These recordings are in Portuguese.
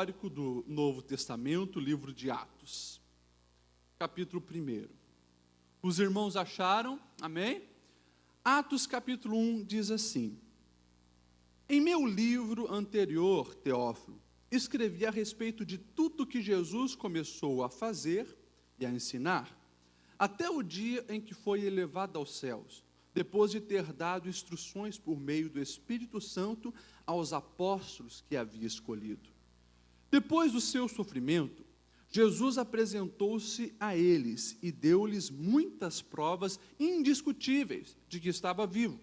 histórico do Novo Testamento, livro de Atos, capítulo 1. Os irmãos acharam? Amém? Atos capítulo 1 diz assim: em meu livro anterior, Teófilo, escrevi a respeito de tudo que Jesus começou a fazer e a ensinar, até o dia em que foi elevado aos céus, depois de ter dado instruções por meio do Espírito Santo aos apóstolos que havia escolhido. Depois do seu sofrimento, Jesus apresentou-se a eles e deu-lhes muitas provas indiscutíveis de que estava vivo.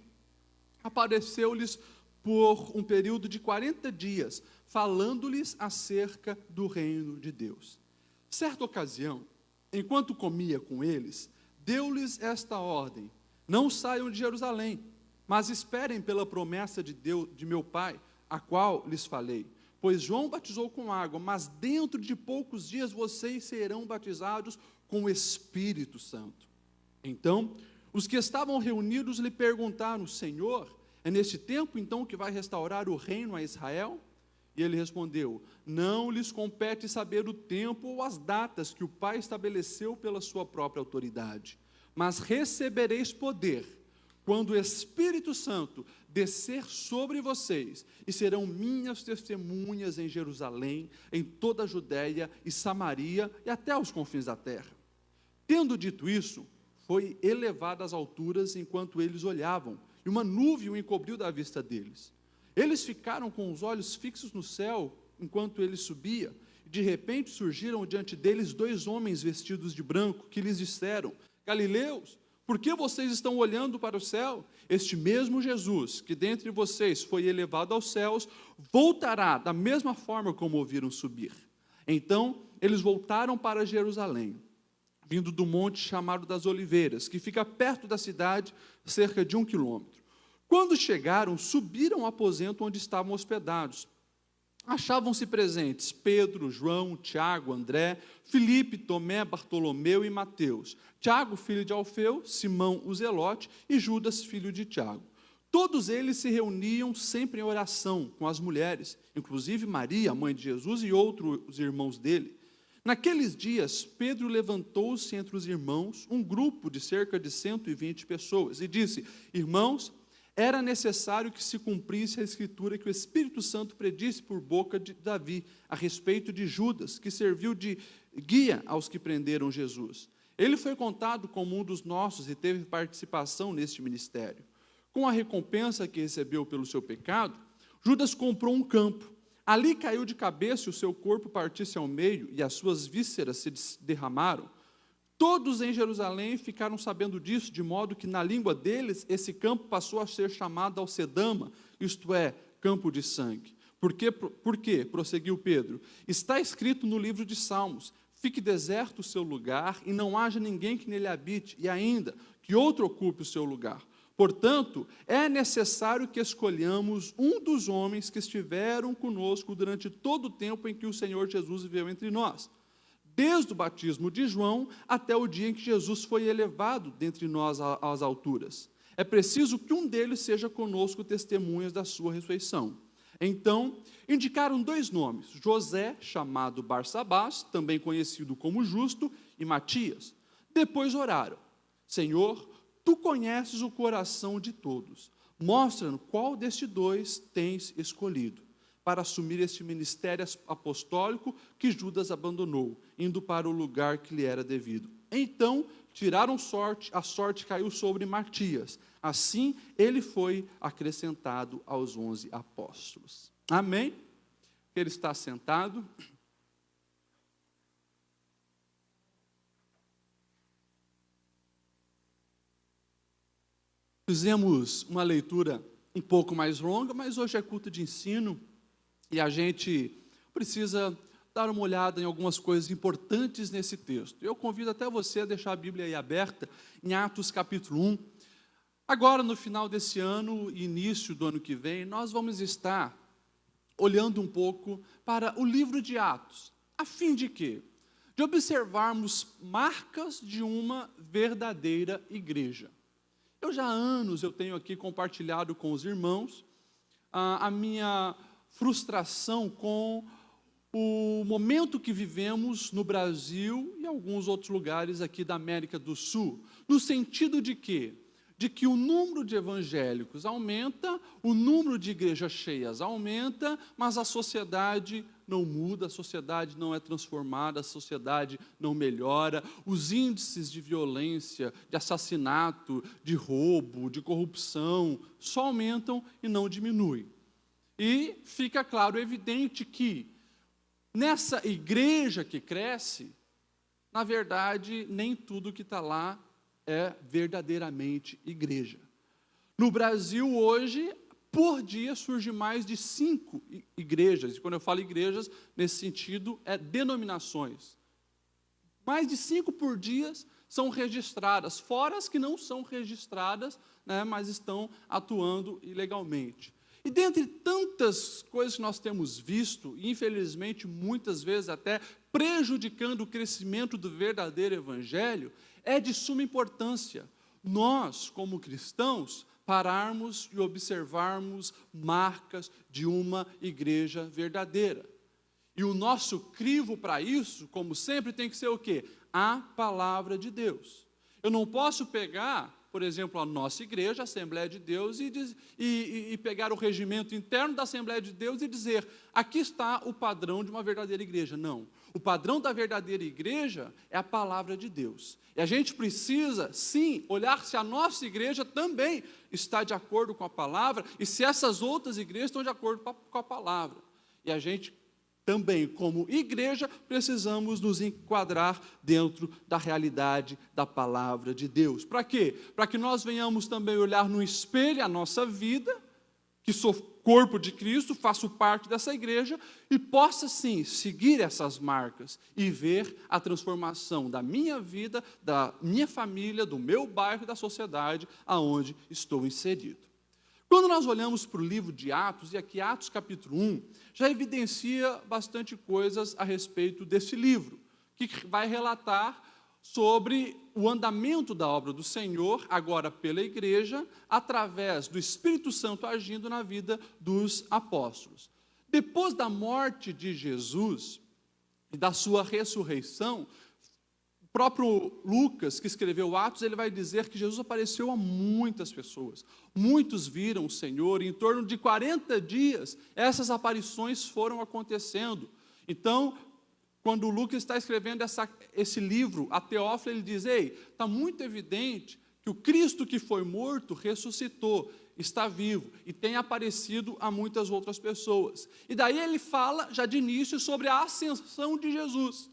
Apareceu-lhes por um período de 40 dias, falando-lhes acerca do reino de Deus. Certa ocasião, enquanto comia com eles, deu-lhes esta ordem: não saiam de Jerusalém, mas esperem pela promessa de Deus, de meu Pai, a qual lhes falei. Pois João batizou com água, mas dentro de poucos dias vocês serão batizados com o Espírito Santo. Então, os que estavam reunidos lhe perguntaram: Senhor, é neste tempo então que vai restaurar o reino a Israel? E ele respondeu: não lhes compete saber o tempo ou as datas que o Pai estabeleceu pela sua própria autoridade, mas recebereis poder quando o Espírito Santo descer sobre vocês, e serão minhas testemunhas em Jerusalém, em toda a Judéia e Samaria e até os confins da terra. Tendo dito isso, foi elevado às alturas enquanto eles olhavam, e uma nuvem o encobriu da vista deles. Eles ficaram com os olhos fixos no céu enquanto ele subia, e de repente surgiram diante deles 2 homens vestidos de branco, que lhes disseram: Galileus, por que vocês estão olhando para o céu? Este mesmo Jesus, que dentre vocês foi elevado aos céus, voltará da mesma forma como o viram subir. Então, eles voltaram para Jerusalém, vindo do monte chamado das Oliveiras, que fica perto da cidade, cerca de 1 quilômetro. Quando chegaram, subiram ao aposento onde estavam hospedados. Achavam-se presentes Pedro, João, Tiago, André, Filipe, Tomé, Bartolomeu e Mateus, Tiago, filho de Alfeu, Simão, o Zelote, e Judas, filho de Tiago. Todos eles se reuniam sempre em oração com as mulheres, inclusive Maria, mãe de Jesus, e outros irmãos dele. Naqueles dias, Pedro levantou-se entre os irmãos, um grupo de cerca de 120 pessoas, e disse: irmãos, era necessário que se cumprisse a escritura que o Espírito Santo predisse por boca de Davi, a respeito de Judas, que serviu de guia aos que prenderam Jesus. Ele foi contado como um dos nossos e teve participação neste ministério. Com a recompensa que recebeu pelo seu pecado, Judas comprou um campo. Ali caiu de cabeça e o seu corpo partisse ao meio, e as suas vísceras se derramaram. Todos em Jerusalém ficaram sabendo disso, de modo que na língua deles esse campo passou a ser chamado Alcedama, isto é, campo de sangue. Por quê? Prosseguiu Pedro. Está escrito no livro de Salmos: fique deserto o seu lugar e não haja ninguém que nele habite, e ainda que outro ocupe o seu lugar. Portanto, é necessário que escolhamos um dos homens que estiveram conosco durante todo o tempo em que o Senhor Jesus viveu entre nós, desde o batismo de João até o dia em que Jesus foi elevado dentre nós às alturas. É preciso que um deles seja conosco testemunhas da sua ressurreição. Então, indicaram 2 nomes: José, chamado Barsabás, também conhecido como Justo, e Matias. Depois oraram: Senhor, tu conheces o coração de todos. Mostra-nos qual destes 2 tens escolhido para assumir este ministério apostólico que Judas abandonou, indo para o lugar que lhe era devido. Então, tiraram sorte, a sorte caiu sobre Matias. Assim, ele foi acrescentado aos 11 apóstolos. Amém? Ele está sentado. Fizemos uma leitura um pouco mais longa, mas hoje é culto de ensino, e a gente precisa dar uma olhada em algumas coisas importantes nesse texto. Eu convido até você a deixar a Bíblia aí aberta, em Atos capítulo 1. Agora, no final desse ano e início do ano que vem, nós vamos estar olhando um pouco para o livro de Atos. A fim de quê? De observarmos marcas de uma verdadeira igreja. Já há anos eu tenho aqui compartilhado com os irmãos a minha frustração com o momento que vivemos no Brasil e alguns outros lugares aqui da América do Sul, no sentido de quê? De que o número de evangélicos aumenta, o número de igrejas cheias aumenta, mas a sociedade não muda, a sociedade não é transformada, a sociedade não melhora, os índices de violência, de assassinato, de roubo, de corrupção, só aumentam e não diminuem. E fica claro, evidente que nessa igreja que cresce, na verdade, nem tudo que está lá é verdadeiramente igreja. No Brasil, hoje, por dia, surge mais de 5 igrejas. E quando eu falo igrejas, nesse sentido, é denominações. Mais de 5 por dia são registradas, fora as que não são registradas, né, mas estão atuando ilegalmente. E dentre tantas coisas que nós temos visto, e infelizmente muitas vezes até prejudicando o crescimento do verdadeiro evangelho, é de suma importância nós, como cristãos, pararmos e observarmos marcas de uma igreja verdadeira. E o nosso crivo para isso, como sempre, tem que ser o quê? A palavra de Deus. Eu não posso pegar, por exemplo, a nossa igreja, a Assembleia de Deus, e pegar o regimento interno da Assembleia de Deus e dizer, aqui está o padrão de uma verdadeira igreja. Não. O padrão da verdadeira igreja é a palavra de Deus. E a gente precisa, sim, olhar se a nossa igreja também está de acordo com a palavra e se essas outras igrejas estão de acordo com a palavra. E a gente também, como igreja, precisamos nos enquadrar dentro da realidade da palavra de Deus. Para quê? Para que nós venhamos também olhar no espelho a nossa vida, que sou corpo de Cristo, faço parte dessa igreja, e possa, sim, seguir essas marcas e ver a transformação da minha vida, da minha família, do meu bairro e da sociedade aonde estou inserido. Quando nós olhamos para o livro de Atos, e aqui Atos capítulo 1, já evidencia bastante coisas a respeito desse livro, que vai relatar sobre o andamento da obra do Senhor, agora pela igreja, através do Espírito Santo agindo na vida dos apóstolos. Depois da morte de Jesus e da sua ressurreição, o próprio Lucas, que escreveu Atos, ele vai dizer que Jesus apareceu a muitas pessoas. Muitos viram o Senhor, e em torno de 40 dias, essas aparições foram acontecendo. Então, quando o Lucas está escrevendo esse livro, a Teófilo, ele diz, está muito evidente que o Cristo que foi morto ressuscitou, está vivo e tem aparecido a muitas outras pessoas. E daí ele fala, já de início, sobre a ascensão de Jesus.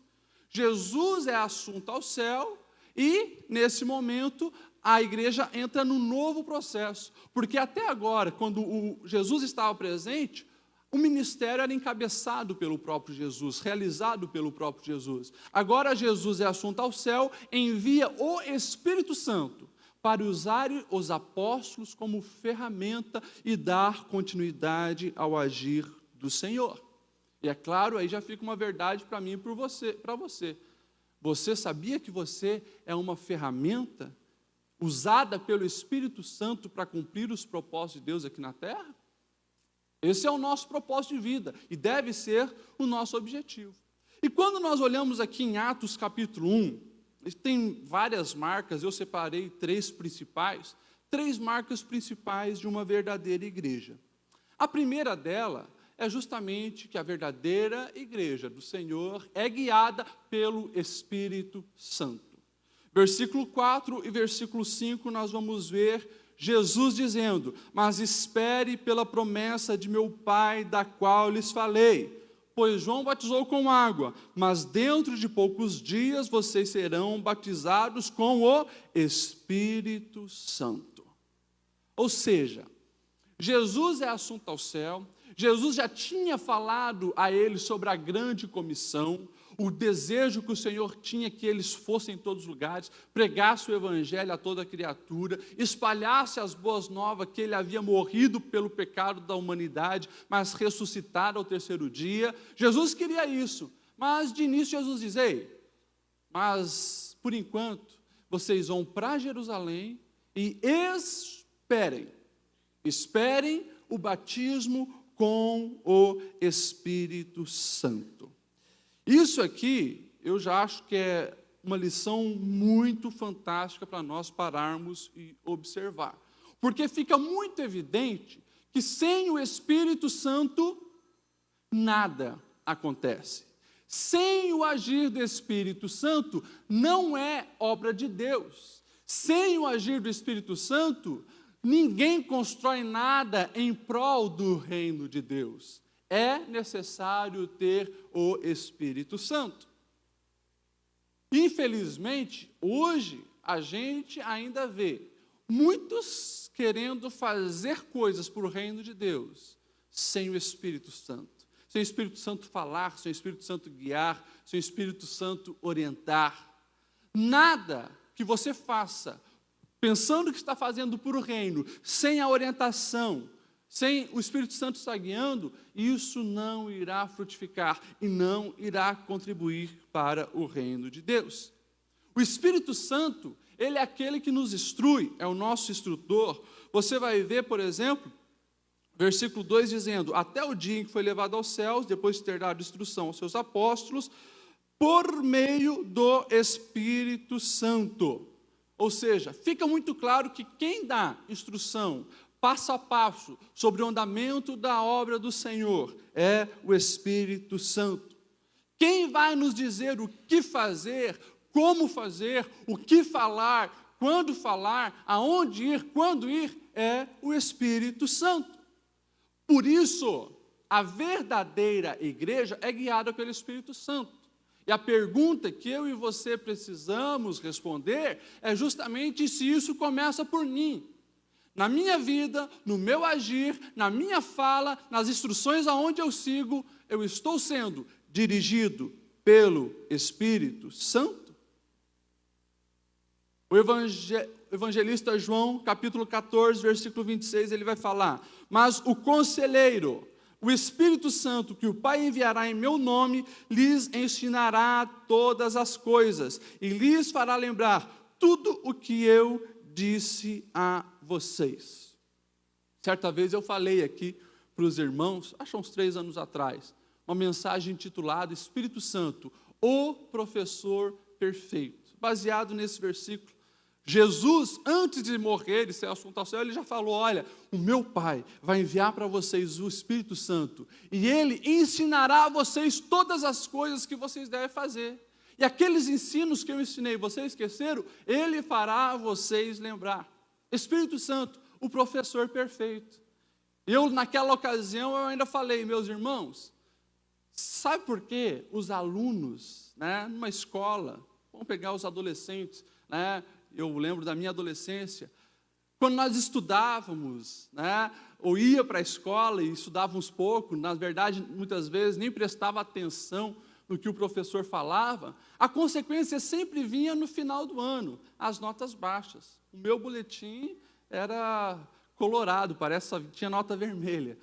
Jesus é assunto ao céu e, nesse momento, a igreja entra num novo processo. Porque até agora, quando Jesus estava presente, o ministério era encabeçado pelo próprio Jesus, realizado pelo próprio Jesus. Agora Jesus é assunto ao céu, envia o Espírito Santo para usar os apóstolos como ferramenta e dar continuidade ao agir do Senhor. E é claro, aí já fica uma verdade para mim e para você. Você sabia que você é uma ferramenta usada pelo Espírito Santo para cumprir os propósitos de Deus aqui na terra? Esse é o nosso propósito de vida e deve ser o nosso objetivo. E quando nós olhamos aqui em Atos capítulo 1, tem várias marcas, eu separei 3 marcas principais de uma verdadeira igreja. A primeira dela é justamente que a verdadeira igreja do Senhor é guiada pelo Espírito Santo. Versículo 4 e versículo 5 nós vamos ver Jesus dizendo, mas espere pela promessa de meu Pai, da qual lhes falei, pois João batizou com água, mas dentro de poucos dias vocês serão batizados com o Espírito Santo. Ou seja, Jesus é assunto ao céu, Jesus já tinha falado a eles sobre a grande comissão, o desejo que o Senhor tinha que eles fossem em todos os lugares, pregassem o evangelho a toda criatura, espalhassem as boas novas que ele havia morrido pelo pecado da humanidade, mas ressuscitado ao 3º dia. Jesus queria isso, mas de início Jesus diz, mas por enquanto vocês vão para Jerusalém e esperem o batismo com o Espírito Santo. Isso aqui, eu já acho que é uma lição muito fantástica para nós pararmos e observar. Porque fica muito evidente que sem o Espírito Santo, nada acontece. Sem o agir do Espírito Santo, não é obra de Deus. Sem o agir do Espírito Santo, ninguém constrói nada em prol do reino de Deus. É necessário ter o Espírito Santo. Infelizmente, hoje, a gente ainda vê muitos querendo fazer coisas para o reino de Deus, sem o Espírito Santo. Sem o Espírito Santo falar, sem o Espírito Santo guiar, sem o Espírito Santo orientar. Nada que você faça, pensando que está fazendo por o reino, sem a orientação, sem o Espírito Santo estar guiando, isso não irá frutificar e não irá contribuir para o reino de Deus. O Espírito Santo, ele é aquele que nos instrui, é o nosso instrutor. Você vai ver, por exemplo, versículo 2 dizendo: até o dia em que foi levado aos céus, depois de ter dado instrução aos seus apóstolos, por meio do Espírito Santo. Ou seja, fica muito claro que quem dá instrução passo a passo sobre o andamento da obra do Senhor é o Espírito Santo. Quem vai nos dizer o que fazer, como fazer, o que falar, quando falar, aonde ir, quando ir, é o Espírito Santo. Por isso, a verdadeira igreja é guiada pelo Espírito Santo. E a pergunta que eu e você precisamos responder é justamente se isso começa por mim. Na minha vida, no meu agir, na minha fala, nas instruções aonde eu sigo, eu estou sendo dirigido pelo Espírito Santo? O evangelista João, capítulo 14, versículo 26, ele vai falar: mas o conselheiro, o Espírito Santo, que o Pai enviará em meu nome, lhes ensinará todas as coisas e lhes fará lembrar tudo o que eu disse a vocês. Certa vez eu falei aqui para os irmãos, acho uns 3 anos atrás, uma mensagem intitulada Espírito Santo, o professor perfeito. Baseado nesse versículo, Jesus, antes de morrer e ser assunto ao céu, ele já falou: olha, o meu Pai vai enviar para vocês o Espírito Santo, e ele ensinará a vocês todas as coisas que vocês devem fazer. E aqueles ensinos que eu ensinei, vocês esqueceram? Ele fará vocês lembrar. Espírito Santo, o professor perfeito. Eu, naquela ocasião, eu ainda falei: meus irmãos, sabe por que os alunos, numa escola, vamos pegar os adolescentes, eu lembro da minha adolescência, quando nós estudávamos, ou ia para a escola e estudávamos pouco, na verdade, muitas vezes nem prestava atenção no que o professor falava, a consequência sempre vinha no final do ano, as notas baixas. O meu boletim era colorado, parece que tinha nota vermelha.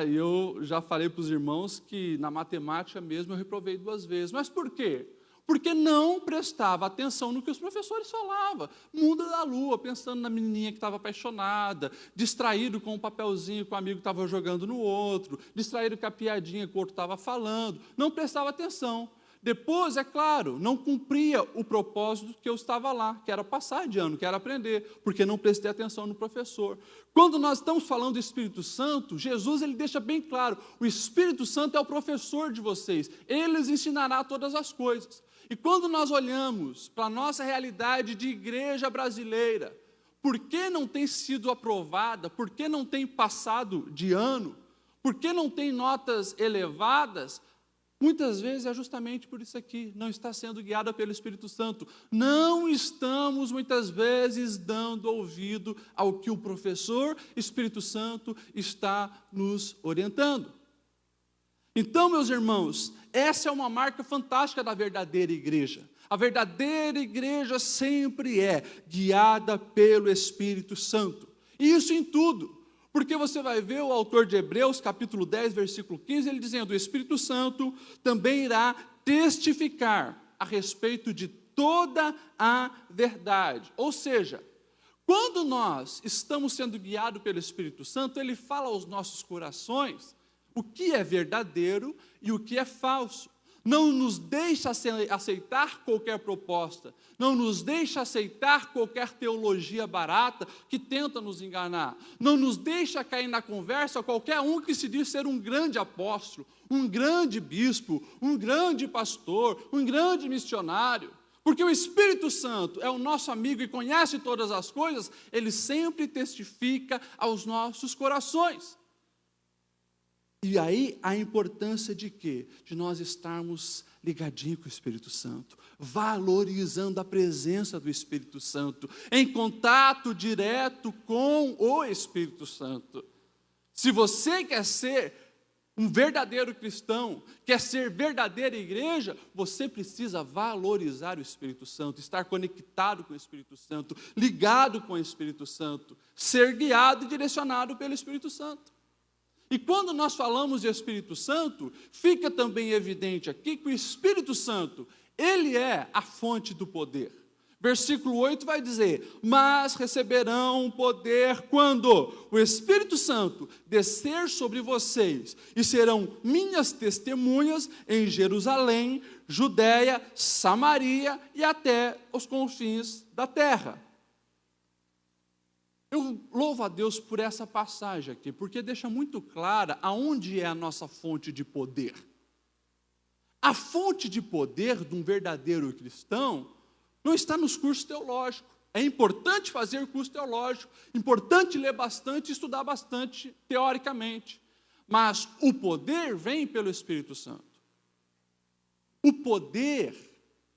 E eu já falei para os irmãos que na matemática mesmo eu reprovei 2 vezes. Mas por quê? Porque não prestava atenção no que os professores falavam. Mundo da lua, pensando na menininha que estava apaixonada, distraído com um papelzinho que o amigo estava jogando no outro, distraído com a piadinha que o outro estava falando, não prestava atenção. Depois, é claro, não cumpria o propósito que eu estava lá, que era passar de ano, que era aprender, porque não prestei atenção no professor. Quando nós estamos falando do Espírito Santo, Jesus ele deixa bem claro: o Espírito Santo é o professor de vocês, ele lhes ensinará todas as coisas. E quando nós olhamos para a nossa realidade de igreja brasileira, por que não tem sido aprovada, por que não tem passado de ano, por que não tem notas elevadas? Muitas vezes é justamente por isso aqui, não está sendo guiada pelo Espírito Santo. Não estamos, muitas vezes, dando ouvido ao que o professor Espírito Santo está nos orientando. Então, meus irmãos, essa é uma marca fantástica da verdadeira igreja. A verdadeira igreja sempre é guiada pelo Espírito Santo. E isso em tudo. Porque você vai ver o autor de Hebreus, capítulo 10, versículo 15, ele dizendo: o Espírito Santo também irá testificar a respeito de toda a verdade. Ou seja, Quando nós estamos sendo guiados pelo Espírito Santo, ele fala aos nossos corações o que é verdadeiro e o que é falso. Não nos deixa aceitar qualquer proposta, não nos deixa aceitar qualquer teologia barata que tenta nos enganar, não nos deixa cair na conversa qualquer um que se diz ser um grande apóstolo, um grande bispo, um grande pastor, um grande missionário. Porque o Espírito Santo é o nosso amigo e conhece todas as coisas, ele sempre testifica aos nossos corações. E aí a importância de quê? De nós estarmos ligadinhos com o Espírito Santo, valorizando a presença do Espírito Santo, em contato direto com o Espírito Santo. Se você quer ser um verdadeiro cristão, quer ser verdadeira igreja, você precisa valorizar o Espírito Santo, estar conectado com o Espírito Santo, ligado com o Espírito Santo, ser guiado e direcionado pelo Espírito Santo. E quando nós falamos de Espírito Santo, fica também evidente aqui que o Espírito Santo, ele é a fonte do poder. Versículo 8 vai dizer: mas receberão poder quando o Espírito Santo descer sobre vocês, e serão minhas testemunhas em Jerusalém, Judéia, Samaria e até os confins da terra. Eu louvo a Deus por essa passagem aqui, porque deixa muito clara aonde é a nossa fonte de poder. A fonte de poder de um verdadeiro cristão não está nos cursos teológicos. É importante fazer curso teológico, importante ler bastante, estudar bastante teoricamente. Mas o poder vem pelo Espírito Santo. O poder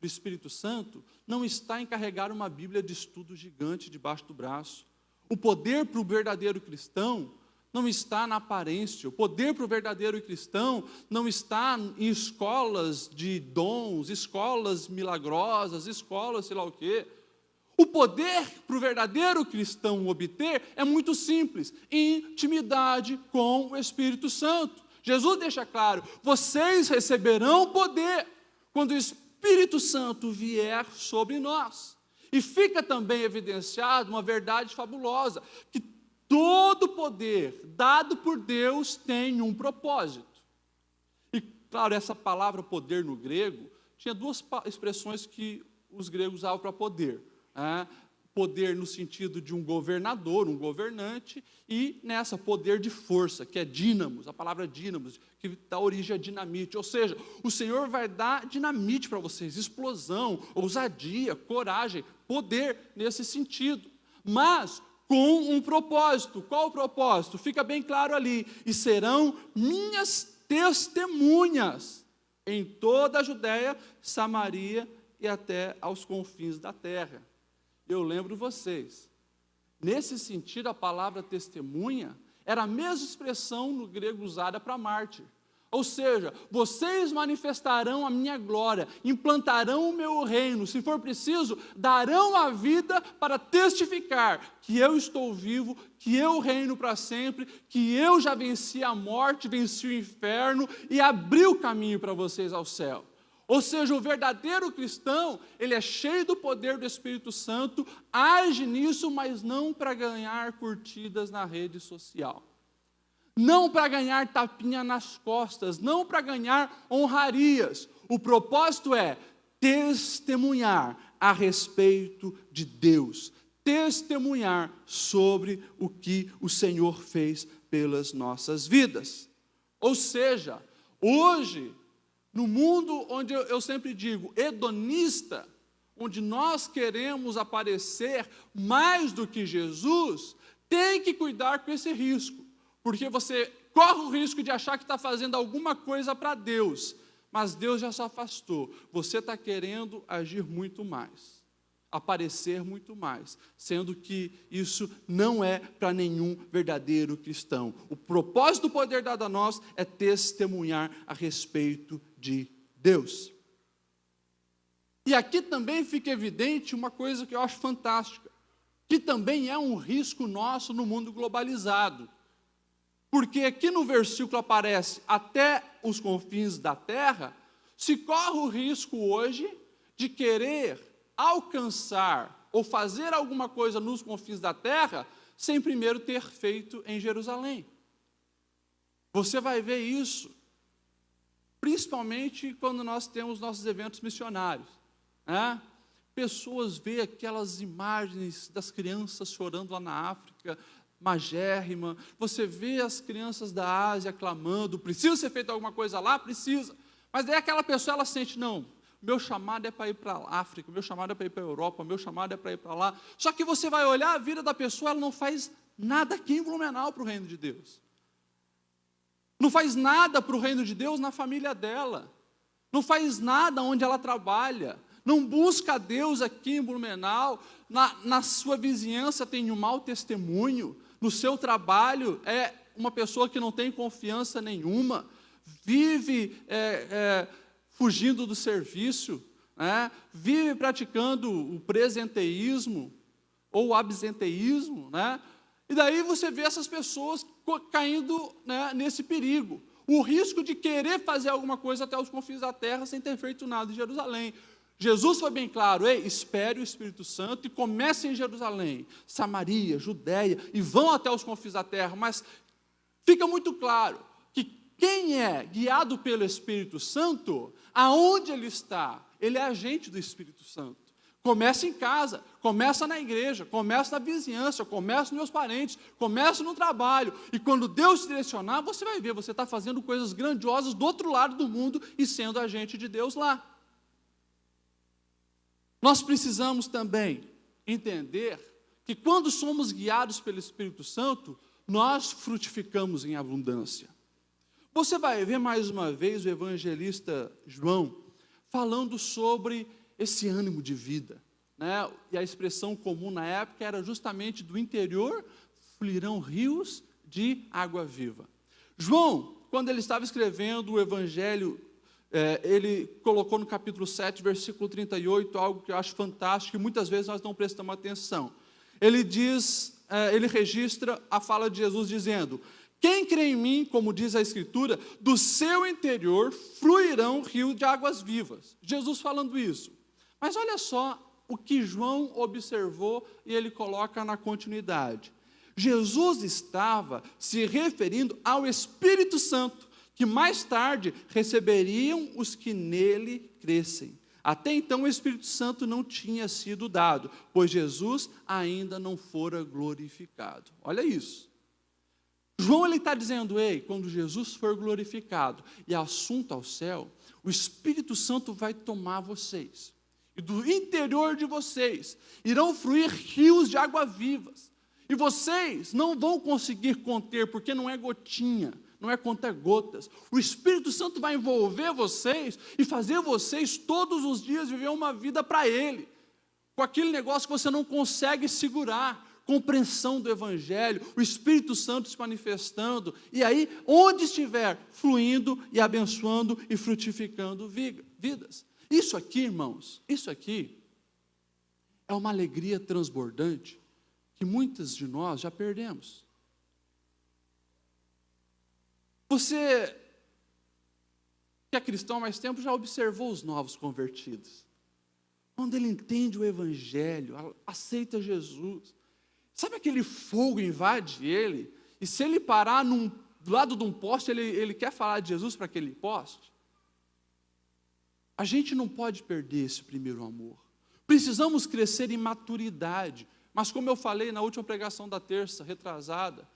do Espírito Santo não está em carregar uma Bíblia de estudo gigante debaixo do braço. O poder para o verdadeiro cristão não está na aparência. O poder para o verdadeiro cristão não está em escolas de dons, escolas milagrosas, escolas sei lá o quê. O poder para o verdadeiro cristão obter é muito simples: intimidade com o Espírito Santo. Jesus deixa claro: vocês receberão poder quando o Espírito Santo vier sobre nós. E fica também evidenciado uma verdade fabulosa, que todo poder dado por Deus tem um propósito. E, claro, essa palavra poder no grego, tinha duas expressões que os gregos usavam para poder. Poder no sentido de um governador, um governante, e nessa poder de força, que é dínamos, a palavra dínamos, que dá origem a dinamite. Ou seja, o Senhor vai dar dinamite para vocês, explosão, ousadia, coragem, poder nesse sentido. Mas com um propósito. Qual o propósito? Fica bem claro ali: e serão minhas testemunhas em toda a Judéia, Samaria e até aos confins da terra. Eu lembro vocês, nesse sentido, a palavra testemunha era a mesma expressão no grego usada para mártir. Ou seja, vocês manifestarão a minha glória, implantarão o meu reino, se for preciso, darão a vida para testificar que eu estou vivo, que eu reino para sempre, que eu já venci a morte, venci o inferno e abri o caminho para vocês ao céu. Ou seja, o verdadeiro cristão, ele é cheio do poder do Espírito Santo, age nisso, mas não para ganhar curtidas na rede social. Não para ganhar tapinha nas costas, não para ganhar honrarias. O propósito é testemunhar a respeito de Deus, testemunhar sobre o que o Senhor fez pelas nossas vidas. Ou seja, hoje, no mundo onde eu sempre digo, hedonista, onde nós queremos aparecer mais do que Jesus, tem que cuidar com esse risco, porque você corre o risco de achar que está fazendo alguma coisa para Deus, mas Deus já se afastou. Você está querendo agir muito mais, aparecer muito mais, sendo que isso não é para nenhum verdadeiro cristão. O propósito do poder dado a nós é testemunhar a respeito de Deus. E aqui também fica evidente uma coisa que eu acho fantástica, que também é um risco nosso no mundo globalizado. Porque aqui no versículo aparece até os confins da terra, se corre o risco hoje de querer alcançar ou fazer alguma coisa nos confins da terra sem primeiro ter feito em Jerusalém. Você vai ver isso, principalmente quando nós temos nossos eventos missionários, né? Pessoas veem aquelas imagens das crianças chorando lá na África, magérrima, você vê as crianças da Ásia clamando, precisa ser feito alguma coisa lá? Precisa, mas daí aquela pessoa, ela sente, não, meu chamado é para ir para a África, meu chamado é para ir para a Europa, meu chamado é para ir para lá, só que você vai olhar a vida da pessoa, ela não faz nada aqui em Blumenau para o reino de Deus, não faz nada para o reino de Deus na família dela, não faz nada onde ela trabalha, não busca a Deus aqui em Blumenau, na sua vizinhança tem um mau testemunho, no seu trabalho é uma pessoa que não tem confiança nenhuma, vive fugindo do serviço, né? Vive praticando o presenteísmo ou o absenteísmo, né? E daí você vê essas pessoas caindo, né, nesse perigo, o risco de querer fazer alguma coisa até os confins da terra sem ter feito nada em Jerusalém. Jesus foi bem claro, espere o Espírito Santo e comece em Jerusalém, Samaria, Judéia, e vão até os confins da terra, mas fica muito claro que quem é guiado pelo Espírito Santo, aonde ele está, ele é agente do Espírito Santo. Começa em casa, começa na igreja, começa na vizinhança, começa nos meus parentes, começa no trabalho, e quando Deus te direcionar, você vai ver, você está fazendo coisas grandiosas do outro lado do mundo e sendo agente de Deus lá. Nós precisamos também entender que quando somos guiados pelo Espírito Santo, nós frutificamos em abundância. Você vai ver mais uma vez o evangelista João falando sobre esse ânimo de vida, né? E a expressão comum na época era justamente do interior fluirão rios de água viva. João, quando ele estava escrevendo o evangelho, ele colocou no capítulo 7, versículo 38, algo que eu acho fantástico, e muitas vezes nós não prestamos atenção. Ele diz, ele registra a fala de Jesus dizendo, quem crê em mim, como diz a Escritura, do seu interior fluirão rios de águas vivas. Jesus falando isso. Mas olha só o que João observou e ele coloca na continuidade. Jesus estava se referindo ao Espírito Santo, que mais tarde receberiam os que nele crescem. Até então o Espírito Santo não tinha sido dado, pois Jesus ainda não fora glorificado. Olha isso. João está dizendo, quando Jesus for glorificado e assunto ao céu, o Espírito Santo vai tomar vocês. E do interior de vocês irão fluir rios de água vivas. E vocês não vão conseguir conter, porque não é gotinha, não é conta-gotas. O Espírito Santo vai envolver vocês e fazer vocês todos os dias viver uma vida para Ele, com aquele negócio que você não consegue segurar, compreensão do Evangelho, o Espírito Santo se manifestando, e aí, onde estiver, fluindo e abençoando e frutificando vidas. Isso aqui, irmãos, isso aqui é uma alegria transbordante que muitas de nós já perdemos. Você que é cristão há mais tempo já observou os novos convertidos. Quando ele entende o Evangelho, aceita Jesus, sabe aquele fogo invade ele? E se ele parar do lado de um poste, ele quer falar de Jesus para aquele poste? A gente não pode perder esse primeiro amor. Precisamos crescer em maturidade. Mas como eu falei na última pregação da terça, retrasada,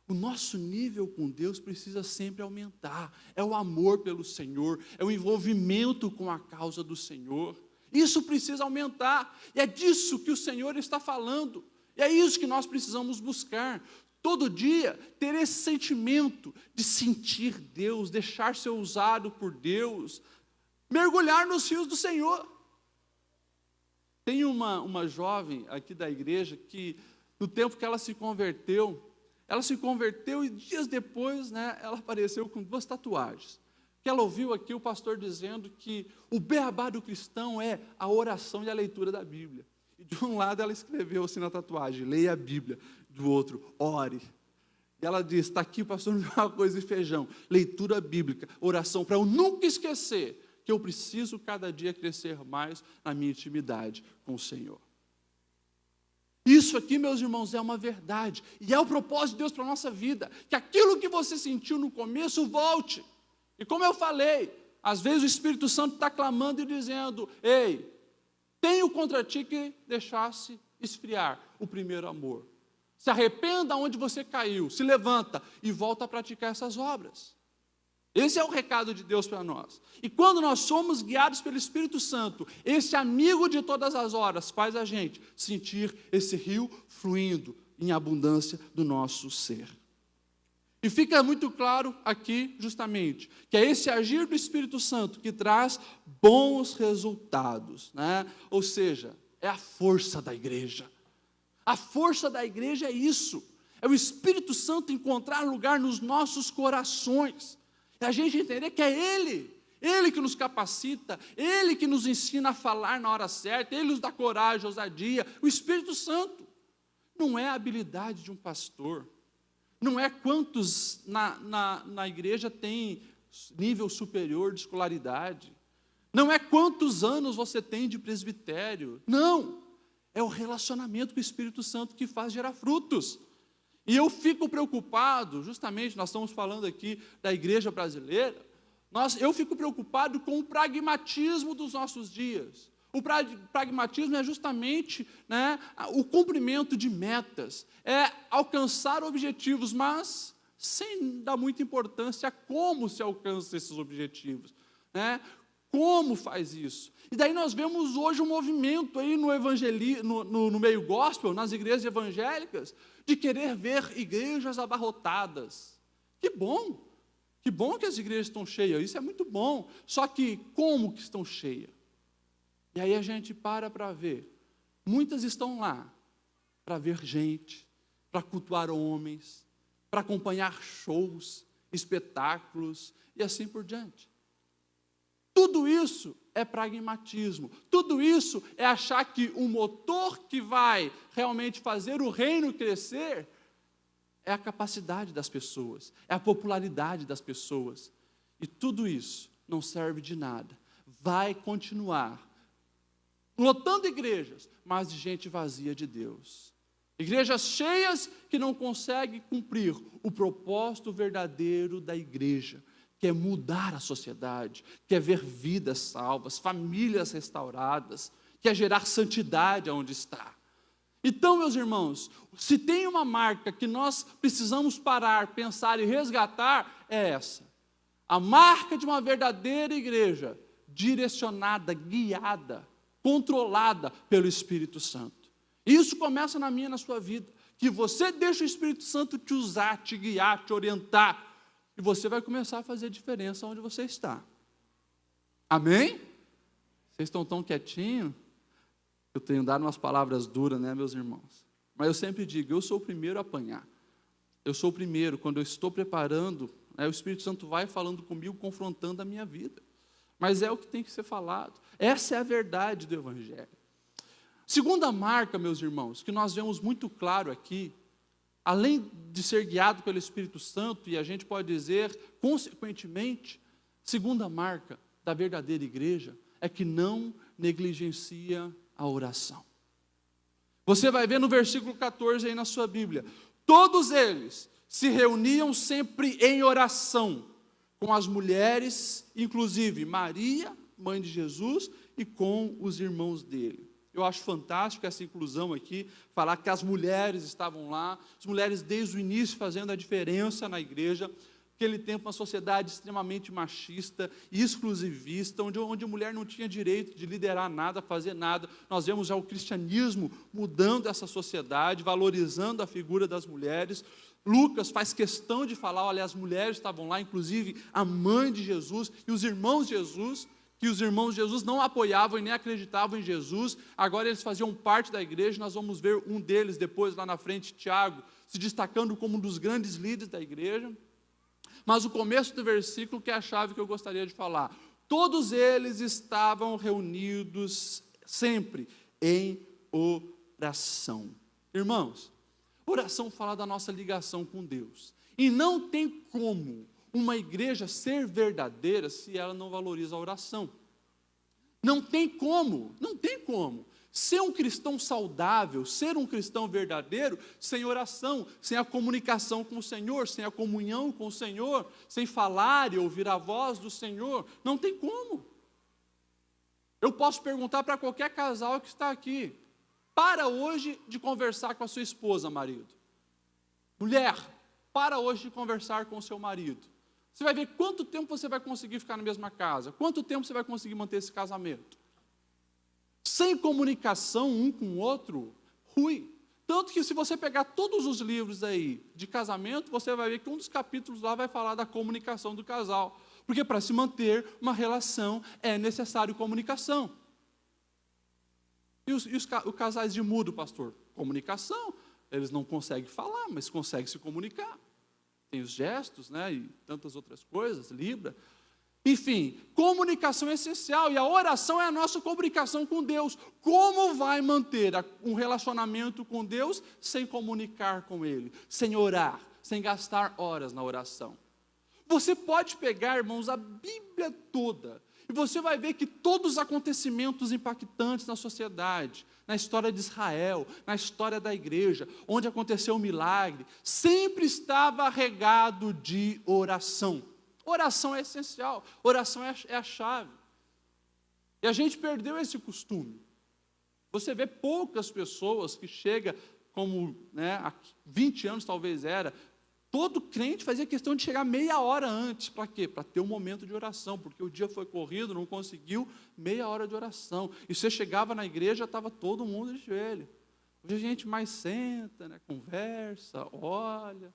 o nosso nível com Deus precisa sempre aumentar. É o amor pelo Senhor, é o envolvimento com a causa do Senhor. Isso precisa aumentar. E é disso que o Senhor está falando. E é isso que nós precisamos buscar. Todo dia ter esse sentimento de sentir Deus, deixar ser usado por Deus, mergulhar nos rios do Senhor. Tem uma jovem aqui da igreja que, no tempo que ela se converteu e dias depois, né, ela apareceu com 2 tatuagens. Que ela ouviu aqui o pastor dizendo que o beabá do cristão é a oração e a leitura da Bíblia. E de um lado ela escreveu assim na tatuagem, leia a Bíblia. Do outro, ore. E ela diz, está aqui o pastor me deu uma coisa de feijão, leitura bíblica, oração, para eu nunca esquecer que eu preciso cada dia crescer mais na minha intimidade com o Senhor. Isso aqui, meus irmãos, é uma verdade. E é o propósito de Deus para a nossa vida. Que aquilo que você sentiu no começo, volte. E como eu falei, às vezes o Espírito Santo está clamando e dizendo: ei, tenho contra ti que deixasse esfriar o primeiro amor. Se arrependa onde você caiu, se levanta e volta a praticar essas obras. Esse é o recado de Deus para nós. E quando nós somos guiados pelo Espírito Santo, esse amigo de todas as horas faz a gente sentir esse rio fluindo em abundância do nosso ser. E fica muito claro aqui, justamente, que é esse agir do Espírito Santo que traz bons resultados, né? Ou seja, é a força da igreja. A força da igreja é isso. É o Espírito Santo encontrar lugar nos nossos corações. É a gente entender que é Ele que nos capacita, Ele que nos ensina a falar na hora certa, Ele nos dá coragem, ousadia. O Espírito Santo não é a habilidade de um pastor, não é quantos na igreja tem nível superior de escolaridade, não é quantos anos você tem de presbitério, não, é o relacionamento com o Espírito Santo que faz gerar frutos. E eu fico preocupado, justamente, nós estamos falando aqui da igreja brasileira, eu fico preocupado com o pragmatismo dos nossos dias. O pragmatismo é justamente, né, o cumprimento de metas, é alcançar objetivos, mas sem dar muita importância a como se alcança esses objetivos, né? Como faz isso? E daí nós vemos hoje um movimento aí no meio gospel, nas igrejas evangélicas, de querer ver igrejas abarrotadas. Que bom que as igrejas estão cheias, isso é muito bom. Só que como que estão cheias? E aí a gente para ver. Muitas estão lá para ver gente, para cultuar homens, para acompanhar shows, espetáculos e assim por diante. Tudo isso é pragmatismo. Tudo isso é achar que o motor que vai realmente fazer o reino crescer é a capacidade das pessoas, é a popularidade das pessoas. E tudo isso não serve de nada. Vai continuar lotando igrejas, mas de gente vazia de Deus. Igrejas cheias que não conseguem cumprir o propósito verdadeiro da igreja, que é mudar a sociedade, que é ver vidas salvas, famílias restauradas, que é gerar santidade onde está. Então, meus irmãos, se tem uma marca que nós precisamos parar, pensar e resgatar, é essa. A marca de uma verdadeira igreja, direcionada, guiada, controlada pelo Espírito Santo. Isso começa na minha e na sua vida, que você deixa o Espírito Santo te usar, te guiar, te orientar, e você vai começar a fazer diferença onde você está. Amém? Vocês estão tão quietinhos? Eu tenho dado umas palavras duras, né, meus irmãos? Mas eu sempre digo, eu sou o primeiro a apanhar. Eu sou o primeiro, quando eu estou preparando, o Espírito Santo vai falando comigo, confrontando a minha vida. Mas é o que tem que ser falado. Essa é a verdade do Evangelho. Segunda marca, meus irmãos, que nós vemos muito claro aqui, além de ser guiado pelo Espírito Santo, e a gente pode dizer, consequentemente, segunda marca da verdadeira igreja é que não negligencia a oração. Você vai ver no versículo 14 aí na sua Bíblia, todos eles se reuniam sempre em oração, com as mulheres, inclusive Maria, mãe de Jesus, e com os irmãos dele. Eu acho fantástico essa inclusão aqui, falar que as mulheres estavam lá, as mulheres desde o início fazendo a diferença na igreja. Aquele tempo, uma sociedade extremamente machista e exclusivista, onde a mulher não tinha direito de liderar nada, fazer nada. Nós vemos já o cristianismo mudando essa sociedade, valorizando a figura das mulheres. Lucas faz questão de falar, olha, as mulheres estavam lá, inclusive a mãe de Jesus e os irmãos de Jesus, que os irmãos de Jesus não apoiavam e nem acreditavam em Jesus, agora eles faziam parte da igreja. Nós vamos ver um deles depois lá na frente, Tiago, se destacando como um dos grandes líderes da igreja. Mas o começo do versículo que é a chave que eu gostaria de falar. Todos eles estavam reunidos sempre em oração. Irmãos, oração fala da nossa ligação com Deus. E não tem como uma igreja ser verdadeira se ela não valoriza a oração. Não tem como. Ser um cristão saudável, ser um cristão verdadeiro, sem oração, sem a comunicação com o Senhor, sem a comunhão com o Senhor, sem falar e ouvir a voz do Senhor, não tem como. Eu posso perguntar para qualquer casal que está aqui: para hoje de conversar com a sua esposa, marido. Mulher, para hoje de conversar com o seu marido. Você vai ver quanto tempo você vai conseguir ficar na mesma casa, quanto tempo você vai conseguir manter esse casamento. Sem comunicação um com o outro, ruim. Tanto que se você pegar todos os livros aí de casamento, você vai ver que um dos capítulos lá vai falar da comunicação do casal. Porque para se manter uma relação é necessário comunicação. E os casais de mudo, pastor? Comunicação. Eles não conseguem falar, mas conseguem se comunicar. Tem os gestos, né, e tantas outras coisas, Libra. Enfim, comunicação é essencial, e a oração é a nossa comunicação com Deus. Como vai manter um relacionamento com Deus sem comunicar com Ele, sem orar, sem gastar horas na oração? Você pode pegar, irmãos, a Bíblia toda, e você vai ver que todos os acontecimentos impactantes na sociedade, na história de Israel, na história da igreja, onde aconteceu o milagre, sempre estava regado de oração. Oração é essencial, oração é a chave. E a gente perdeu esse costume. Você vê poucas pessoas que chegam, como há 20 anos talvez era, todo crente fazia questão de chegar meia hora antes. Para quê? Para ter um momento de oração, porque o dia foi corrido, não conseguiu, meia hora de oração. E você chegava na igreja, estava todo mundo de joelho. Hoje a gente mais senta, conversa, olha.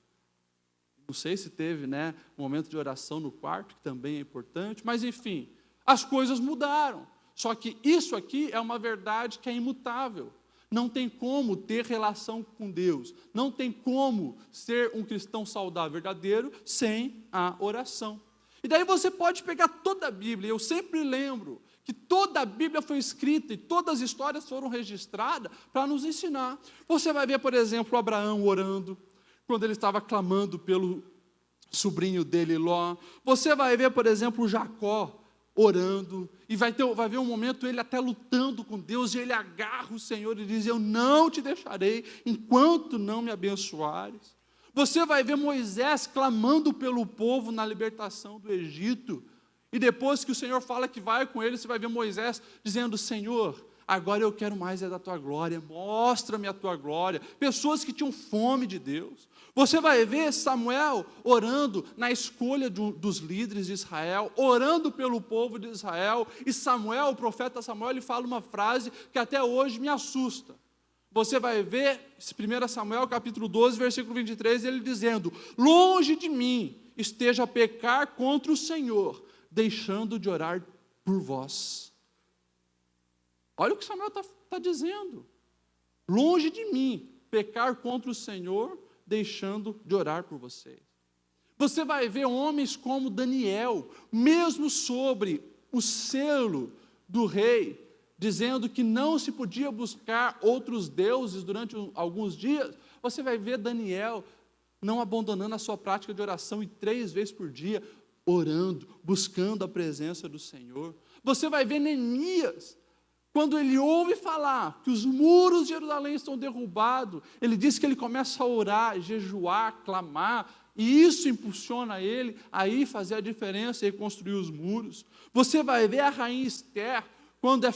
Não sei se teve um momento de oração no quarto, que também é importante, mas enfim, as coisas mudaram. Só que isso aqui é uma verdade que é imutável. Não tem como ter relação com Deus, não tem como ser um cristão saudável, verdadeiro, sem a oração. E daí você pode pegar toda a Bíblia, eu sempre lembro que toda a Bíblia foi escrita e todas as histórias foram registradas para nos ensinar. Você vai ver, por exemplo, Abraão orando, quando ele estava clamando pelo sobrinho dele, Ló. Você vai ver, por exemplo, Jacó orando, e vai ver um momento ele até lutando com Deus, e ele agarra o Senhor e diz: eu não te deixarei, enquanto não me abençoares. Você vai ver Moisés clamando pelo povo na libertação do Egito, e depois que o Senhor fala que vai com ele, você vai ver Moisés dizendo: Senhor, agora eu quero mais da tua glória, mostra-me a tua glória. Pessoas que tinham fome de Deus. Você vai ver Samuel orando na escolha dos líderes de Israel, orando pelo povo de Israel, e Samuel, o profeta Samuel, ele fala uma frase que até hoje me assusta. Você vai ver 1 Samuel capítulo 12, versículo 23, ele dizendo: longe de mim esteja a pecar contra o Senhor, deixando de orar por vós. Olha o que Samuel está dizendo. Longe de mim pecar contra o Senhor, deixando de orar por vocês. Você vai ver homens como Daniel, mesmo sobre o selo do rei, dizendo que não se podia buscar outros deuses durante alguns dias. Você vai ver Daniel não abandonando a sua prática de oração, e 3 vezes por dia orando, buscando a presença do Senhor. Você vai ver Neemias, quando ele ouve falar que os muros de Jerusalém estão derrubados, ele diz que ele começa a orar, jejuar, clamar, e isso impulsiona ele a ir fazer a diferença e reconstruir os muros. Você vai ver a rainha Esther, quando é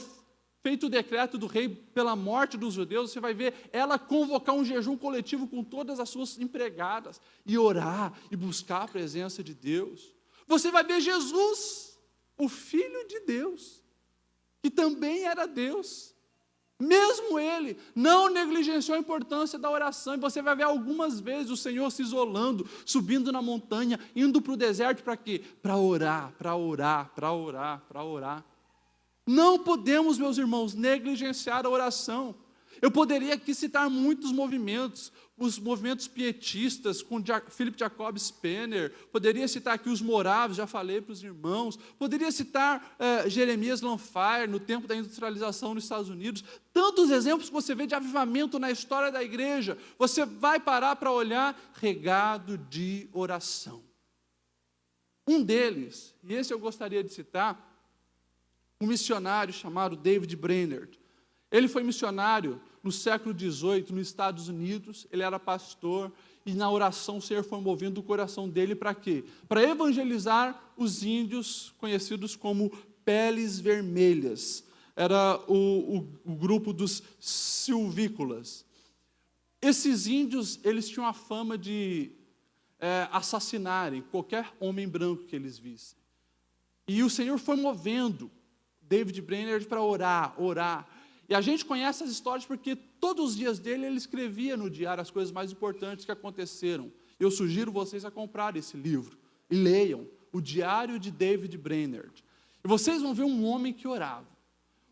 feito o decreto do rei pela morte dos judeus, você vai ver ela convocar um jejum coletivo com todas as suas empregadas, e orar, e buscar a presença de Deus. Você vai ver Jesus, o Filho de Deus, que também era Deus, mesmo ele não negligenciou a importância da oração, e você vai ver algumas vezes o Senhor se isolando, subindo na montanha, indo para o deserto, para quê? Para orar, para orar, para orar, para orar. Não podemos, meus irmãos, negligenciar a oração. Eu poderia aqui citar muitos movimentos, os movimentos pietistas, com Philip Jacob Spener, poderia citar aqui os moráveis, já falei para os irmãos, poderia citar Jeremias Lanphier, no tempo da industrialização nos Estados Unidos, tantos exemplos que você vê de avivamento na história da igreja, você vai parar para olhar, regado de oração. Um deles, e esse eu gostaria de citar, um missionário chamado David Brainerd. Ele foi missionário no século XVIII, nos Estados Unidos, ele era pastor, e na oração o Senhor foi movendo o coração dele para quê? Para evangelizar os índios conhecidos como peles vermelhas. Era o grupo dos silvícolas. Esses índios, eles tinham a fama de assassinarem qualquer homem branco que eles vissem. E o Senhor foi movendo David Brainerd para orar. E a gente conhece as histórias porque todos os dias dele ele escrevia no diário as coisas mais importantes que aconteceram. Eu sugiro vocês a comprar esse livro e leiam o Diário de David Brainerd. E vocês vão ver um homem que orava.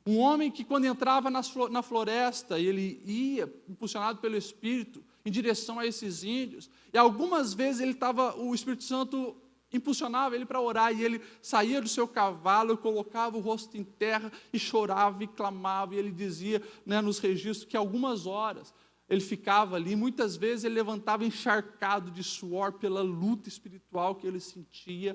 Um homem que quando entrava na floresta, ele ia, impulsionado pelo Espírito, em direção a esses índios. E algumas vezes o Espírito Santo impulsionava ele para orar, e ele saía do seu cavalo, colocava o rosto em terra, e chorava e clamava, e ele dizia, nos registros, que algumas horas ele ficava ali, muitas vezes ele levantava encharcado de suor pela luta espiritual que ele sentia,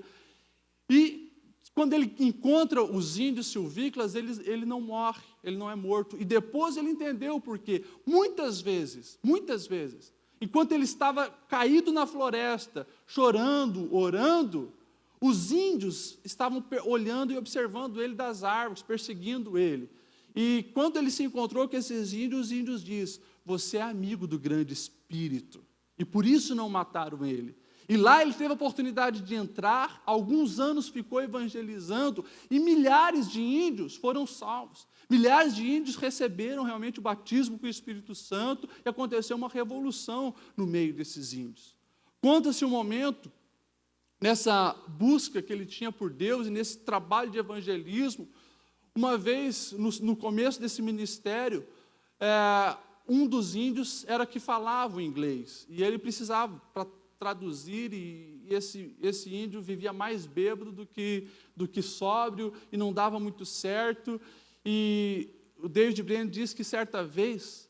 e quando ele encontra os índios silvícolas, ele não morre, ele não é morto, e depois ele entendeu por quê. Muitas vezes, enquanto ele estava caído na floresta, chorando, orando, os índios estavam olhando e observando ele das árvores, perseguindo ele. E quando ele se encontrou com esses índios, os índios dizem: você é amigo do grande Espírito, e por isso não mataram ele. E lá ele teve a oportunidade de entrar, alguns anos ficou evangelizando, e milhares de índios foram salvos. Milhares de índios receberam realmente o batismo com o Espírito Santo, e aconteceu uma revolução no meio desses índios. Conta-se um momento, nessa busca que ele tinha por Deus, e nesse trabalho de evangelismo, uma vez, no começo desse ministério, um dos índios era que falava o inglês, e ele precisava, para traduzir, e esse índio vivia mais bêbado do que sóbrio, e não dava muito certo, e o David Brainerd diz que certa vez,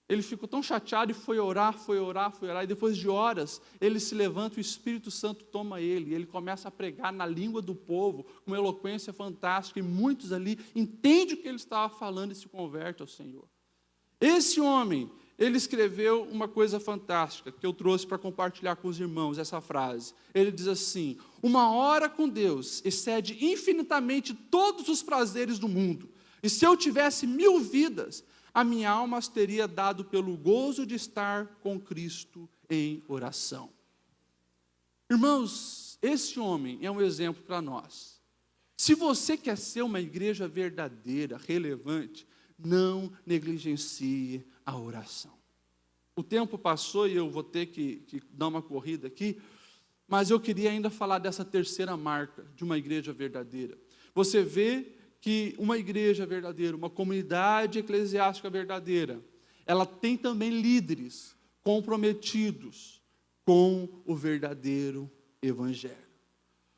ele ficou tão chateado e foi orar, e depois de horas, ele se levanta, o Espírito Santo toma ele, e ele começa a pregar na língua do povo, com uma eloquência fantástica, e muitos ali entendem o que ele estava falando e se convertem ao Senhor. Esse homem, ele escreveu uma coisa fantástica, que eu trouxe para compartilhar com os irmãos, essa frase. Ele diz assim: uma hora com Deus excede infinitamente todos os prazeres do mundo, e se eu tivesse 1000 vidas, a minha alma as teria dado pelo gozo de estar com Cristo em oração. Irmãos, esse homem é um exemplo para nós. Se você quer ser uma igreja verdadeira, relevante, não negligencie a oração. O tempo passou e eu vou ter que dar uma corrida aqui, mas eu queria ainda falar dessa terceira marca de uma igreja verdadeira. Você vê que uma igreja verdadeira, uma comunidade eclesiástica verdadeira, ela tem também líderes comprometidos com o verdadeiro evangelho.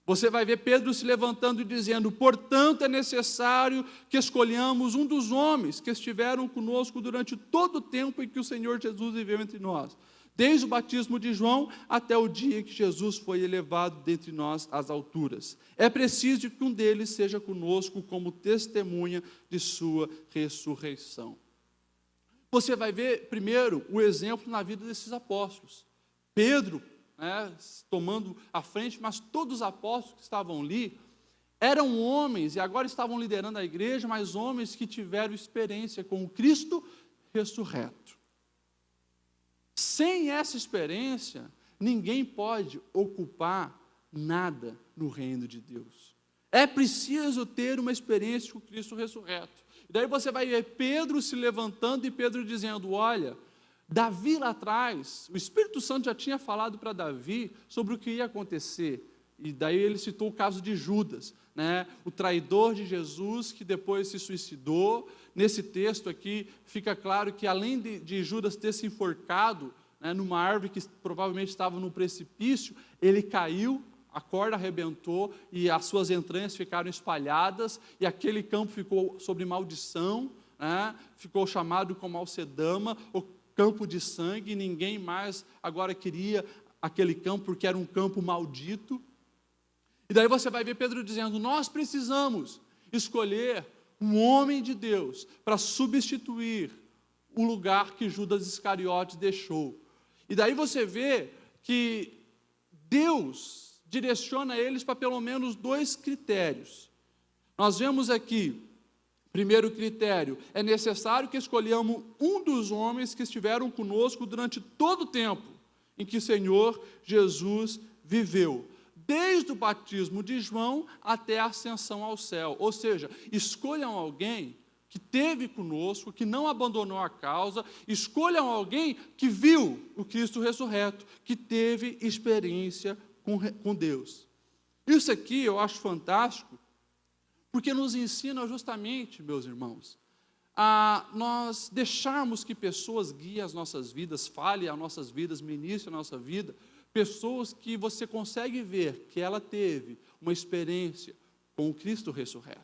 Você vai ver Pedro se levantando e dizendo: portanto é necessário que escolhamos um dos homens que estiveram conosco durante todo o tempo em que o Senhor Jesus viveu entre nós, desde o batismo de João até o dia que Jesus foi elevado dentre nós às alturas. É preciso que um deles seja conosco como testemunha de sua ressurreição. Você vai ver primeiro o exemplo na vida desses apóstolos. Pedro, tomando a frente, mas todos os apóstolos que estavam ali eram homens, e agora estavam liderando a igreja, mas homens que tiveram experiência com o Cristo ressurreto. Sem essa experiência, ninguém pode ocupar nada no reino de Deus. É preciso ter uma experiência com o Cristo ressurreto. E daí você vai ver Pedro se levantando e Pedro dizendo: olha, Davi lá atrás, o Espírito Santo já tinha falado para Davi sobre o que ia acontecer. E daí ele citou o caso de Judas, o traidor de Jesus, que depois se suicidou. Nesse texto aqui, fica claro que além de Judas ter se enforcado numa árvore que provavelmente estava no precipício, ele caiu, a corda arrebentou e as suas entranhas ficaram espalhadas, e aquele campo ficou sob maldição, ficou chamado como Alcedama, o campo de sangue, e ninguém mais agora queria aquele campo, porque era um campo maldito. E daí você vai ver Pedro dizendo: nós precisamos escolher um homem de Deus para substituir o lugar que Judas Iscariotes deixou. E daí você vê que Deus direciona eles para pelo menos 2 critérios. Nós vemos aqui, primeiro critério, é necessário que escolhamos um dos homens que estiveram conosco durante todo o tempo em que o Senhor Jesus viveu, desde o batismo de João até a ascensão ao céu. Ou seja, escolham alguém que esteve conosco, que não abandonou a causa, escolham alguém que viu o Cristo ressurreto, que teve experiência com Deus. Isso aqui eu acho fantástico, porque nos ensina justamente, meus irmãos, a nós deixarmos que pessoas guiem as nossas vidas, falem as nossas vidas, ministrem a nossa vida, pessoas que você consegue ver que ela teve uma experiência com o Cristo ressurreto.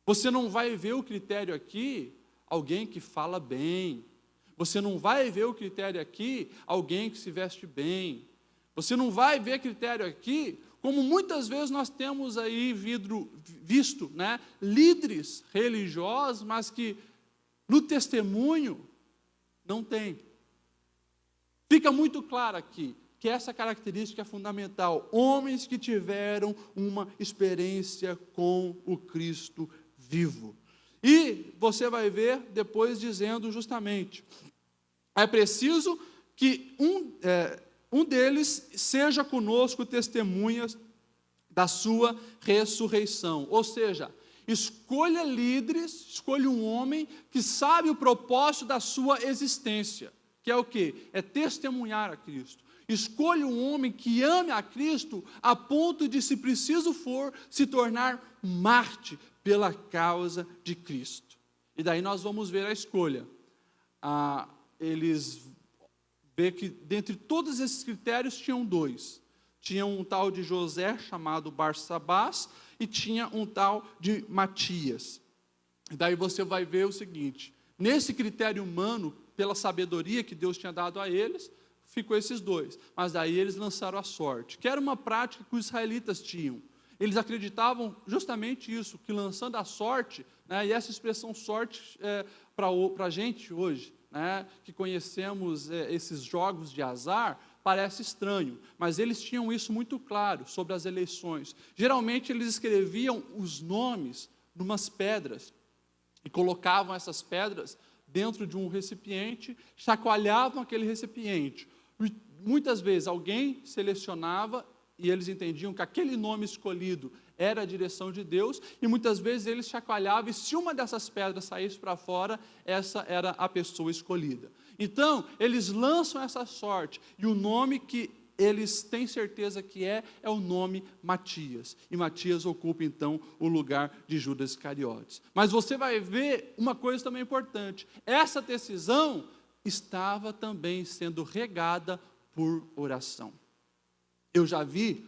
Você não vai ver o critério aqui, alguém que fala bem. Você não vai ver o critério aqui, alguém que se veste bem. Você não vai ver critério aqui, como muitas vezes nós temos aí visto, né, líderes religiosos, mas que no testemunho não tem. Fica muito claro aqui que essa característica é fundamental. Homens que tiveram uma experiência com o Cristo vivo. E você vai ver depois dizendo justamente, é preciso que um deles seja conosco testemunhas da sua ressurreição. Ou seja, escolha líderes, escolha um homem que sabe o propósito da sua existência, que é o quê? É testemunhar a Cristo. Escolha um homem que ame a Cristo a ponto de, se preciso for, se tornar mártir pela causa de Cristo. E daí nós vamos ver a escolha. Eles vê que dentre todos esses critérios tinham 2. Tinha um tal de José chamado Barsabás e tinha um tal de Matias. E daí você vai ver o seguinte, nesse critério humano, pela sabedoria que Deus tinha dado a eles, ficou esses 2. Mas daí eles lançaram a sorte, que era uma prática que os israelitas tinham. Eles acreditavam justamente isso, que lançando a sorte, né, e essa expressão sorte para a gente hoje, né, que conhecemos esses jogos de azar, parece estranho, mas eles tinham isso muito claro sobre as eleições. Geralmente eles escreviam os nomes numas pedras e colocavam essas pedras dentro de um recipiente, chacoalhavam aquele recipiente. Muitas vezes alguém selecionava e eles entendiam que aquele nome escolhido era a direção de Deus, e muitas vezes eles chacoalhavam, e se uma dessas pedras saísse para fora, essa era a pessoa escolhida. Então, eles lançam essa sorte, e o nome que eles têm certeza que é o nome Matias, e Matias ocupa então o lugar de Judas Iscariotes. Mas você vai ver uma coisa também importante, essa decisão estava também sendo regada por oração. Eu já vi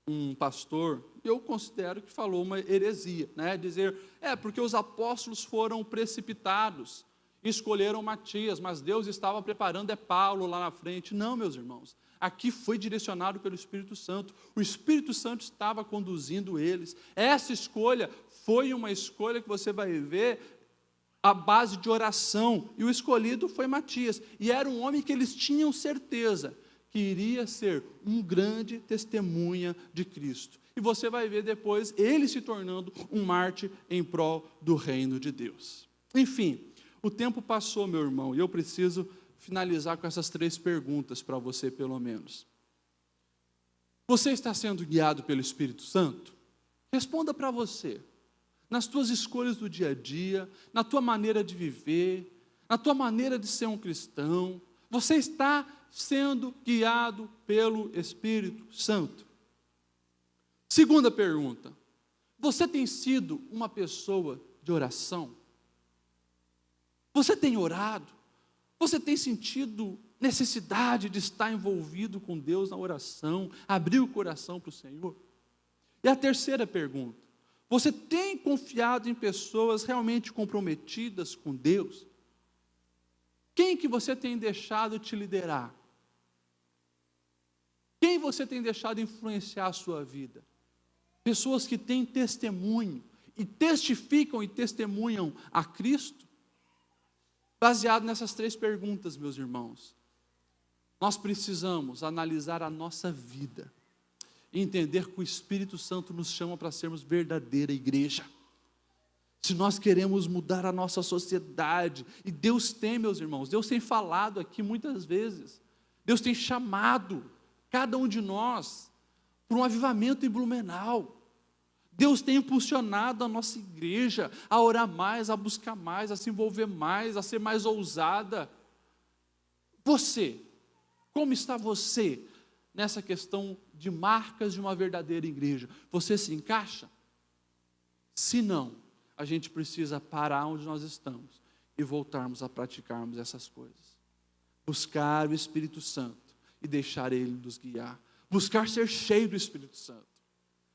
um pastor, eu considero que falou uma heresia, né? Dizer, porque os apóstolos foram precipitados, escolheram Matias, mas Deus estava preparando Paulo lá na frente. Não, meus irmãos, aqui foi direcionado pelo Espírito Santo, o Espírito Santo estava conduzindo eles. Essa escolha foi uma escolha que você vai ver à base de oração, e o escolhido foi Matias, e era um homem que eles tinham certeza que iria ser um grande testemunha de Cristo. E você vai ver depois ele se tornando um mártir em prol do reino de Deus. Enfim, o tempo passou, meu irmão, e eu preciso finalizar com essas 3 perguntas para você, pelo menos. Você está sendo guiado pelo Espírito Santo? Responda para você. Nas tuas escolhas do dia a dia, na tua maneira de viver, na tua maneira de ser um cristão, você está sendo guiado pelo Espírito Santo? Segunda pergunta, você tem sido uma pessoa de oração? Você tem orado? Você tem sentido necessidade de estar envolvido com Deus na oração, abrir o coração para o Senhor? E a terceira pergunta, você tem confiado em pessoas realmente comprometidas com Deus? Quem que você tem deixado te liderar? Quem você tem deixado influenciar a sua vida? Pessoas que têm testemunho e testificam e testemunham a Cristo? Baseado nessas 3 perguntas, meus irmãos, nós precisamos analisar a nossa vida e entender que o Espírito Santo nos chama para sermos verdadeira igreja. Se nós queremos mudar a nossa sociedade, e Deus tem, meus irmãos, Deus tem falado aqui muitas vezes, Deus tem chamado cada um de nós para um avivamento em Blumenau. Deus tem impulsionado a nossa igreja a orar mais, a buscar mais, a se envolver mais, a ser mais ousada. Você, como está você nessa questão de marcas de uma verdadeira igreja? Você se encaixa? Se não, a gente precisa parar onde nós estamos e voltarmos a praticarmos essas coisas. Buscar o Espírito Santo e deixar Ele nos guiar. Buscar ser cheio do Espírito Santo.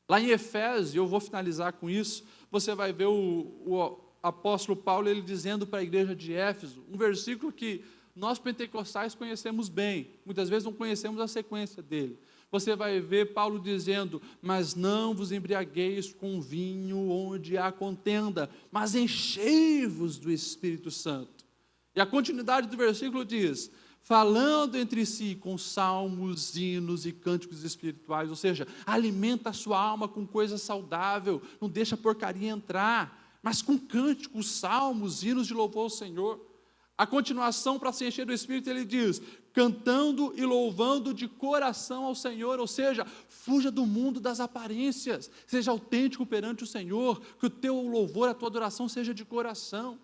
Lá em Efésios, eu vou finalizar com isso, você vai ver o apóstolo Paulo, ele dizendo para a igreja de Éfeso, um versículo que nós pentecostais conhecemos bem, muitas vezes não conhecemos a sequência dele. Você vai ver Paulo dizendo, mas não vos embriagueis com vinho onde há contenda, mas enchei-vos do Espírito Santo. E a continuidade do versículo diz, falando entre si com salmos, hinos e cânticos espirituais, ou seja, alimenta a sua alma com coisa saudável, não deixa a porcaria entrar, mas com cânticos, salmos, hinos de louvor ao Senhor. A continuação, para se encher do Espírito, ele diz, cantando e louvando de coração ao Senhor, ou seja, fuja do mundo das aparências, seja autêntico perante o Senhor, que o teu louvor, a tua adoração seja de coração.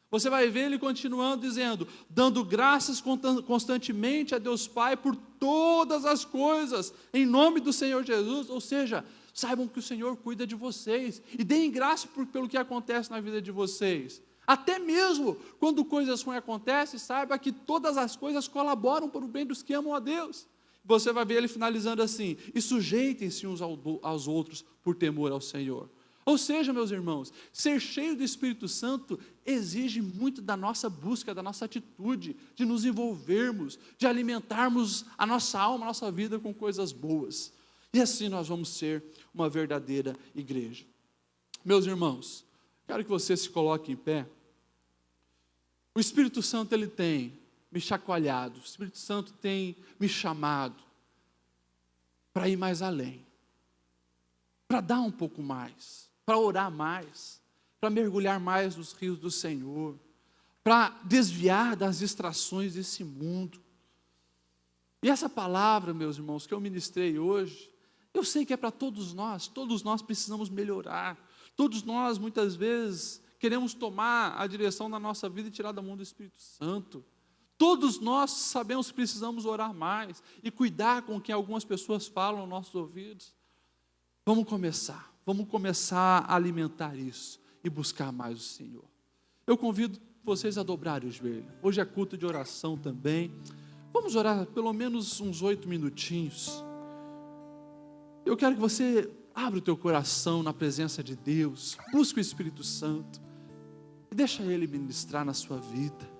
Você vai ver ele continuando dizendo, dando graças constantemente a Deus Pai por todas as coisas, em nome do Senhor Jesus, ou seja, saibam que o Senhor cuida de vocês, e deem graça pelo que acontece na vida de vocês. Até mesmo quando coisas ruins acontecem, saiba que todas as coisas colaboram para o bem dos que amam a Deus. Você vai ver ele finalizando assim, e sujeitem-se uns aos outros por temor ao Senhor. Ou seja, meus irmãos, ser cheio do Espírito Santo exige muito da nossa busca, da nossa atitude, de nos envolvermos, de alimentarmos a nossa alma, a nossa vida com coisas boas. E assim nós vamos ser uma verdadeira igreja. Meus irmãos, quero que você se coloque em pé. O Espírito Santo, ele tem me chacoalhado, o Espírito Santo tem me chamado para ir mais além, para dar um pouco mais, para orar mais, para mergulhar mais nos rios do Senhor, para desviar das distrações desse mundo. E essa palavra, meus irmãos, que eu ministrei hoje, eu sei que é para todos nós precisamos melhorar, todos nós muitas vezes queremos tomar a direção da nossa vida e tirar da mão do Espírito Santo. Todos nós sabemos que precisamos orar mais e cuidar com o que algumas pessoas falam aos nossos ouvidos. Vamos começar a alimentar isso e buscar mais o Senhor. Eu convido vocês a dobrarem o joelho. Hoje é culto de oração também. Vamos orar pelo menos uns 8 minutinhos. Eu quero que você abra o teu coração na presença de Deus, busque o Espírito Santo e deixa Ele ministrar na sua vida.